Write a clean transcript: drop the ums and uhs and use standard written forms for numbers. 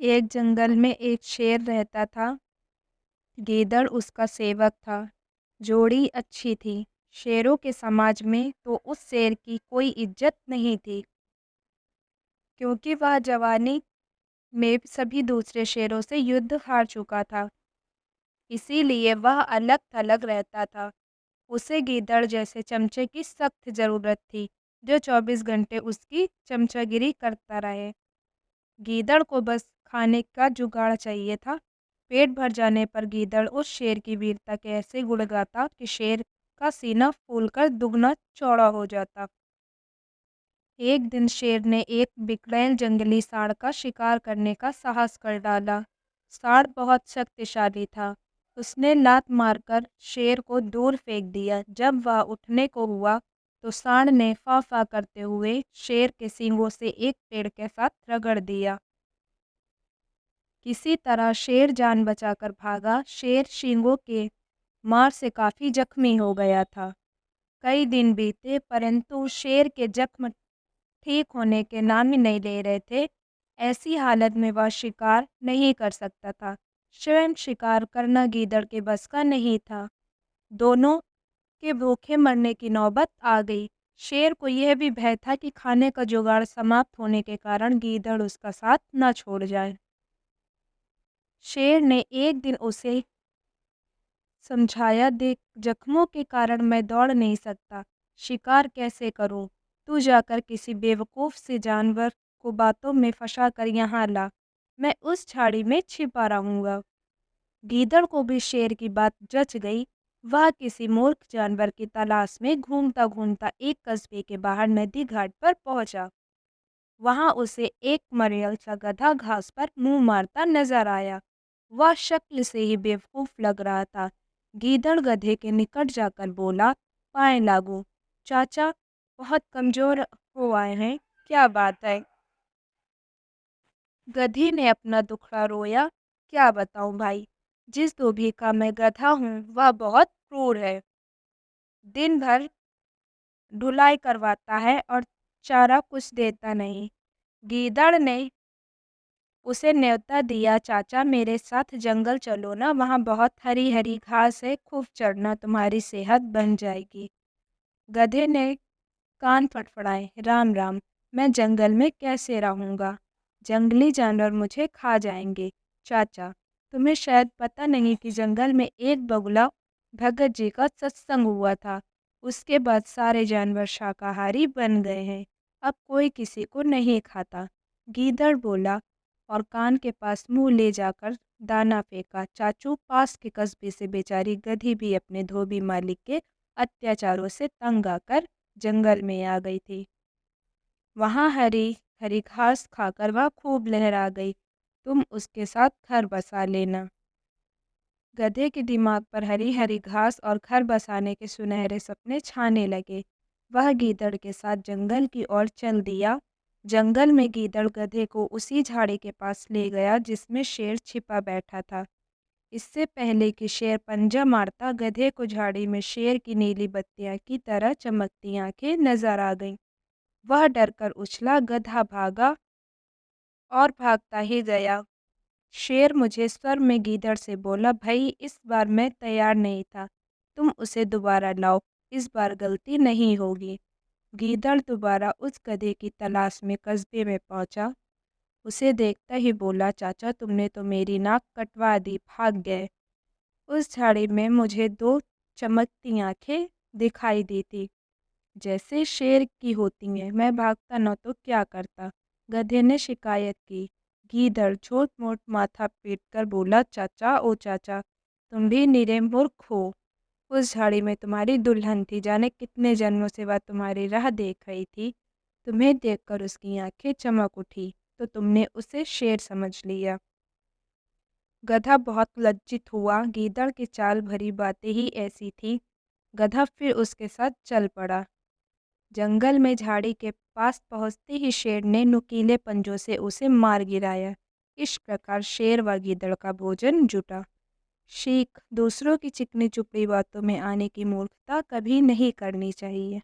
एक जंगल में एक शेर रहता था। गीदड़ उसका सेवक था। जोड़ी अच्छी थी। शेरों के समाज में तो उस शेर की कोई इज्जत नहीं थी, क्योंकि वह जवानी में सभी दूसरे शेरों से युद्ध हार चुका था। इसीलिए वह अलग थलग रहता था। उसे गीदड़ जैसे चमचे की सख्त जरूरत थी, जो 24 घंटे उसकी चमचागिरी करता रहे। गीदड़ को बस खाने का जुगाड़ चाहिए था। पेट भर जाने पर गीदड़ उस शेर की वीरता के ऐसे गुण गाता कि शेर का सीना फूलकर दुगना चौड़ा हो जाता। एक दिन शेर ने एक बिगड़ैल जंगली सांड का शिकार करने का साहस कर डाला। सांड बहुत शक्तिशाली था। उसने लात मारकर शेर को दूर फेंक दिया। जब वह उठने को हुआ तो सांड ने फा फा करते हुए शेर के सींगों से एक पेड़ के साथ रगड़ दिया। किसी तरह शेर जान बचाकर भागा। शेर शींगों के मार से काफी जख्मी हो गया था। कई दिन बीते, परंतु शेर के जख्म ठीक होने के नाम ही नहीं ले रहे थे। ऐसी हालत में वह शिकार नहीं कर सकता था। स्वयं शिकार करना गीदड़ के बस का नहीं था। दोनों के भूखे मरने की नौबत आ गई। शेर को यह भी भय था कि खाने का जुगाड़ समाप्त होने के कारण गीदड़ उसका साथ न छोड़ जाए। शेर ने एक दिन उसे समझाया, देख, जख्मों के कारण मैं दौड़ नहीं सकता, शिकार कैसे करूं? तू जाकर किसी बेवकूफ से जानवर को बातों में फंसा कर यहाँ ला, मैं उस झाड़ी में छिपा रहूंगा। गीदड़ को भी शेर की बात जच गई। वह किसी मूर्ख जानवर की तलाश में घूमता घूमता एक कस्बे के बाहर नदी घाट पर पहुंचा। वहां उसे एक मरियल सा गधा घास पर मुंह मारता नजर आया। वह शक्ल से ही बेवकूफ लग रहा था। गीदड़ गधे के निकट जाकर बोला, पाए लागू चाचा, बहुत कमजोर हो आए हैं, क्या बात है? गधी ने अपना दुखड़ा रोया, क्या बताऊं भाई, जिस धोबी का मैं गधा हूँ वह बहुत क्रूर है। दिन भर ढुलाई करवाता है और चारा कुछ देता नहीं। गीदड़ ने उसे न्योता दिया, चाचा मेरे साथ जंगल चलो ना, वहाँ बहुत हरी हरी घास है, खूब चढ़ना, तुम्हारी सेहत बन जाएगी। गधे ने कान फड़फड़ाए, राम राम, मैं जंगल में कैसे रहूँगा? जंगली जानवर मुझे खा जाएंगे। चाचा, तुम्हें शायद पता नहीं कि जंगल में एक बगुला भगत जी का सत्संग हुआ था। उसके बाद सारे जानवर शाकाहारी बन गए हैं। अब कोई किसी को नहीं खाता। गीदड़ बोला और कान के पास मुंह ले जाकर दाना फेंका। चाचू, पास के कस्बे से बेचारी गधी भी अपने धोबी मालिक के अत्याचारों से तंग आकर जंगल में आ गई थी। वहाँ हरी हरी घास खाकर वह खूब लहरा गई। तुम उसके साथ घर बसा लेना। गधे के दिमाग पर हरी हरी घास और घर बसाने के सुनहरे सपने छाने लगे। वह गीदड़ के साथ जंगल की ओर चल दिया। जंगल में गीदड़ गधे को उसी झाड़ी के पास ले गया जिसमें शेर छिपा बैठा था। इससे पहले कि शेर पंजा मारता, गधे को झाड़ी में शेर की नीली बत्तियां की तरह चमकती आंखें नजर आ गईं। वह डरकर उछला, गधा भागा और भागता ही गया। शेर मुझे स्वर में गीदड़ से बोला, भाई इस बार मैं तैयार नहीं था, तुम उसे दोबारा लाओ, इस बार गलती नहीं होगी। गीदड़ दोबारा उस गधे की तलाश में कस्बे में पहुंचा। उसे देखता ही बोला, चाचा तुमने तो मेरी नाक कटवा दी, भाग गए। उस झाड़ी में मुझे दो चमकती आंखें दिखाई दी थी, जैसे शेर की होती हैं। मैं भागता न तो क्या करता? गधे ने शिकायत की। गीदड़ छोट मोट माथा पीट कर बोला, चाचा ओ चाचा, तुम भी निरे मूर्ख हो। उस झाड़ी में तुम्हारी दुल्हन थी, जाने कितने जन्मों से वह तुम्हारी राह देख रही थी। तुम्हें देखकर उसकी आंखें चमक उठी तो तुमने उसे शेर समझ लिया। गधा बहुत लज्जित हुआ। गीदड़ की चाल भरी बातें ही ऐसी थी। गधा फिर उसके साथ चल पड़ा। जंगल में झाड़ी के पास पहुंचते ही शेर ने नुकीले पंजों से उसे मार गिराया। इस प्रकार शेर व गीदड़ का भोजन जुटा। सीख, दूसरों की चिकनी चुपड़ी बातों में आने की मूर्खता कभी नहीं करनी चाहिए।